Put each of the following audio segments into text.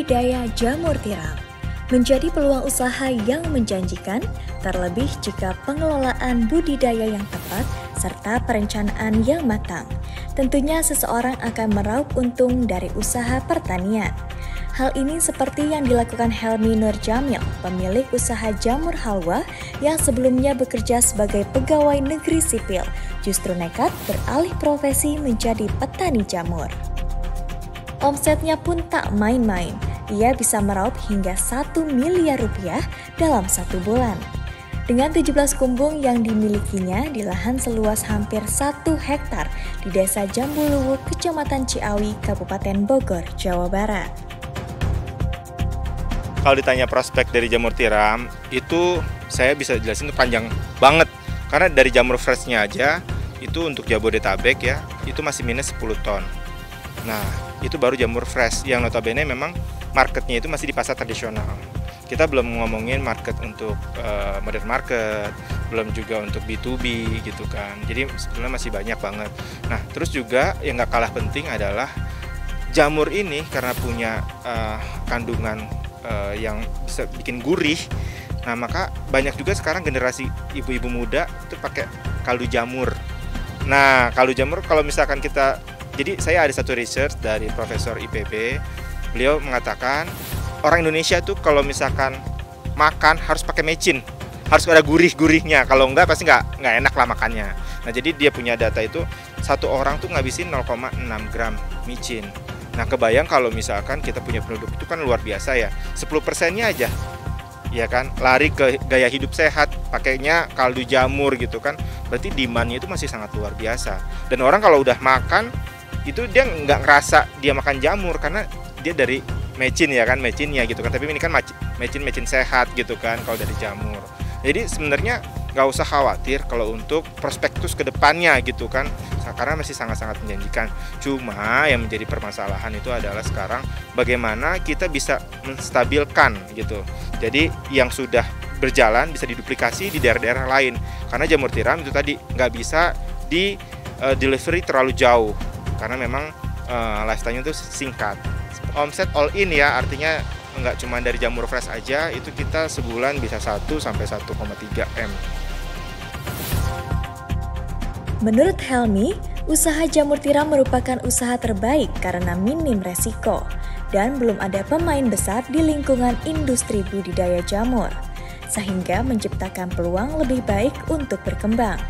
budidaya jamur tiram menjadi peluang usaha yang menjanjikan, terlebih jika pengelolaan budidaya yang tepat serta perencanaan yang matang. Tentunya seseorang akan meraup untung dari usaha pertanian. Hal ini seperti yang dilakukan Helmi Nur Jamil, pemilik usaha jamur halwa yang sebelumnya bekerja sebagai pegawai negeri sipil, justru nekat beralih profesi menjadi petani jamur. Omsetnya pun tak main-main, ia bisa meraup hingga 1 miliar rupiah dalam 1 bulan. Dengan 17 kumbung yang dimilikinya di lahan seluas hampir 1 hektar di Desa Jambuluwuk, Kecamatan Ciawi, Kabupaten Bogor, Jawa Barat. Kalau ditanya prospek dari jamur tiram, itu saya bisa jelasin itu panjang banget. Karena dari jamur freshnya aja, itu untuk Jabodetabek ya, itu masih minus 10 ton. Nah, itu baru jamur fresh, yang notabene memang marketnya itu masih di pasar tradisional. Kita belum ngomongin market untuk modern market, belum juga untuk B2B gitu kan. Jadi sebetulnya masih banyak banget. Nah, terus juga yang gak kalah penting adalah jamur ini karena punya kandungan yang bisa bikin gurih. Nah, maka banyak juga sekarang generasi ibu-ibu muda itu pakai kaldu jamur. Nah, kaldu jamur kalau misalkan kita, jadi saya ada satu research dari Profesor IPB, beliau mengatakan orang Indonesia tuh kalau misalkan makan harus pakai mecin, harus ada gurih-gurihnya. Kalau enggak pasti nggak enak lah makannya. Nah, jadi dia punya data itu satu orang tuh ngabisin 0,6 gram micin. Nah, kebayang kalau misalkan kita punya penduduk itu kan luar biasa ya, 10%-nya aja, ya kan, lari ke gaya hidup sehat, pakainya kaldu jamur gitu kan, berarti demand-nya itu masih sangat luar biasa. Dan orang kalau udah makan, itu dia nggak ngerasa dia makan jamur, karena dia dari mecin ya kan, mecinnya gitu kan, tapi ini kan mecin sehat gitu kan kalau dari jamur. Jadi sebenarnya nggak usah khawatir kalau untuk prospektus ke depannya gitu kan, karena masih sangat-sangat menjanjikan. Cuma yang menjadi permasalahan itu adalah sekarang bagaimana kita bisa menstabilkan gitu. Jadi yang sudah berjalan bisa diduplikasi di daerah-daerah lain, karena jamur tiram itu tadi nggak bisa di delivery terlalu jauh karena memang lifetime-nya itu singkat. Omset all in ya, artinya nggak cuma dari jamur fresh aja, itu kita sebulan bisa 1 sampai 1,3 M. Menurut Helmi, usaha jamur tiram merupakan usaha terbaik karena minim resiko dan belum ada pemain besar di lingkungan industri budidaya jamur, sehingga menciptakan peluang lebih baik untuk berkembang.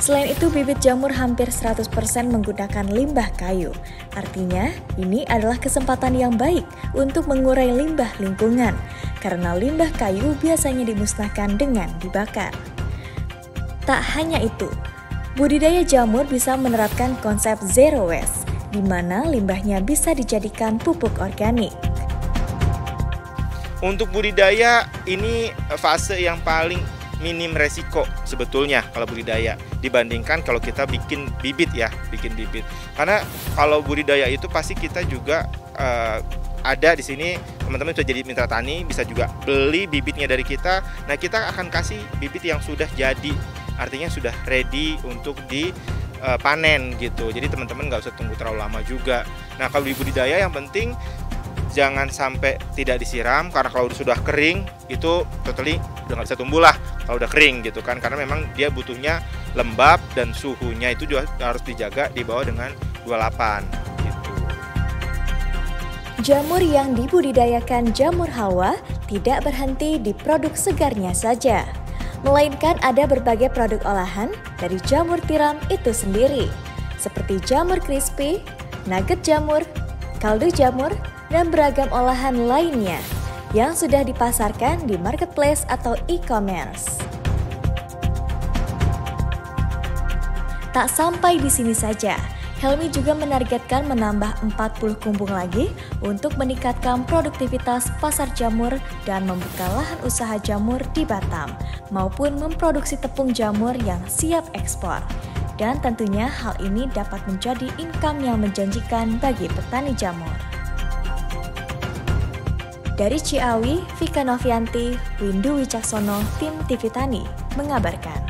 Selain itu, bibit jamur hampir 100% menggunakan limbah kayu. Artinya, ini adalah kesempatan yang baik untuk mengurai limbah lingkungan, karena limbah kayu biasanya dimusnahkan dengan dibakar. Tak hanya itu, budidaya jamur bisa menerapkan konsep zero waste, di mana limbahnya bisa dijadikan pupuk organik. Untuk budidaya, ini fase yang paling minim resiko sebetulnya kalau budidaya dibandingkan kalau kita bikin bibit ya, karena kalau budidaya itu pasti kita juga ada di sini, teman-teman sudah jadi mitra tani bisa juga beli bibitnya dari kita. Nah, kita akan kasih bibit yang sudah jadi, artinya sudah ready untuk dipanen gitu. Jadi teman-teman nggak usah tunggu terlalu lama juga. Nah, kalau di budidaya yang penting jangan sampai tidak disiram, karena kalau sudah kering itu totally udah nggak bisa tumbuh lah kalau udah kering gitu kan, karena memang dia butuhnya lembab dan suhunya itu juga harus dijaga di bawah dengan 28 gitu. Jamur yang dibudidayakan jamur halwa tidak berhenti di produk segarnya saja, melainkan ada berbagai produk olahan dari jamur tiram itu sendiri, seperti jamur crispy, nugget jamur, kaldu jamur, dan beragam olahan lainnya yang sudah dipasarkan di marketplace atau e-commerce. Tak sampai di sini saja, Helmi juga menargetkan menambah 40 kumbung lagi untuk meningkatkan produktivitas pasar jamur dan membuka lahan usaha jamur di Batam, maupun memproduksi tepung jamur yang siap ekspor. Dan tentunya hal ini dapat menjadi income yang menjanjikan bagi petani jamur. Dari Ciawi, Vika Novianti, Windu Wicaksono, tim TV Tani, mengabarkan.